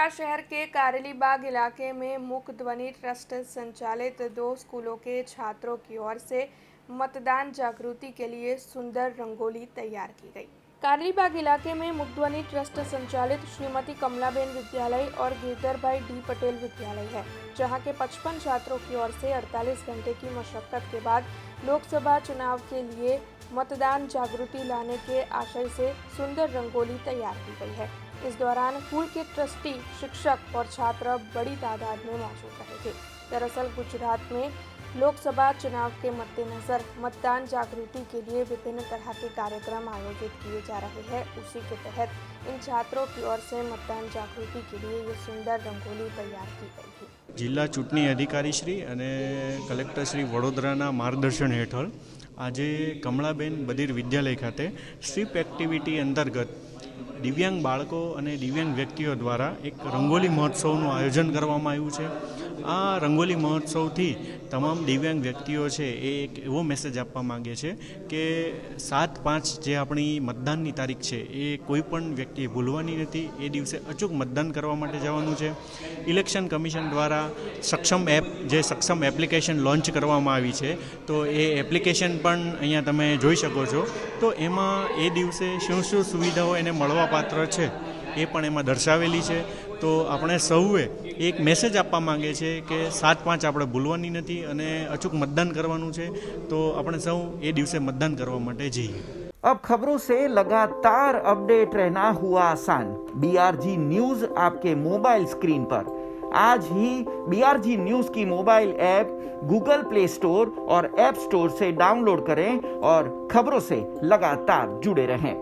हरिद्वार शहर के कारेलीबाग इलाके में मुख ध्वनि ट्रस्ट संचालित 2 स्कूलों के छात्रों की ओर से मतदान जागृति के लिए सुंदर रंगोली तैयार की गई। कारेलीबाग इलाके में मुख ध्वनि ट्रस्ट संचालित श्रीमती कमलाबेन विद्यालय और गिरधर भाई डी पटेल विद्यालय है, जहां के 55 छात्रों की ओर से 48 घंटे की मशक्कत के बाद लोकसभा चुनाव के लिए मतदान जागृति लाने के आशय से सुंदर रंगोली तैयार की गई है। इस दौरान स्कूल के ट्रस्टी, शिक्षक और छात्र बड़ी तादाद में मौजूद रहे थे। दरअसल गुजरात में लोकसभा चुनाव के मद्देनजर मतदान जागृति के लिए विभिन्न तरह के कार्यक्रम आयोजित किए जा रहे हैं। उसी के तहत इन छात्रों की ओर से मतदान जागृति के लिए ये सुंदर रंगोली तैयार की गई थी। जिला चूंटणी अधिकारी श्री અને કલેક્ટર શ્રી વડોદરાના માર્ગદર્શન હેઠળ આજે કમળાબેન બધિર વિદ્યાલય ખાતે સ્વીપ એક્ટિવિટી અંતર્ગત દિવ્યાંગ બાળકો અને દિવ્યાંગ વ્યક્તિઓ દ્વારા એક રંગોલી મહોત્સવનું આયોજન કરવામાં આવ્યું છે। આ રંગોલી મહોત્સવથી તમામ દિવ્યાંગ વ્યક્તિઓ છે એ એક એવો મેસેજ આપવા માગે છે કે 7/5 જે આપણી મતદાનની તારીખ છે એ કોઈ પણ વ્યક્તિએ ભૂલવાની નથી। એ દિવસે અચૂક મતદાન કરવા માટે જવાનું છે। ઇલેક્શન કમિશન દ્વારા સક્ષમ એપ્લિકેશન લોન્ચ કરવામાં આવી છે, તો એ એપ્લિકેશન પણ અહીંયા તમે જોઈ શકો છો। તો એમાં એ દિવસે શું સુવિધાઓ એને મળવાપાત્ર છે એ પણ એમાં દર્શાવેલી છે। તો આપણે સૌએ એક મેસેજ આપવા માંગે છે કે 7/5 આપણે ભૂલવાની નથી અને અચૂક મતદાન કરવાનું છે। તો આપણે સૌ એ દિવસે મતદાન કરવા માટે જઈએ। अब खबरों से लगातार अपडेट रहना हुआ आसान। BRG न्यूज आपके मोबाइल स्क्रीन पर। आज ही BRG न्यूज की mobile app Google play store और ऐप स्टोर से डाउनलोड करें और खबरों से लगातार जुड़े रहें।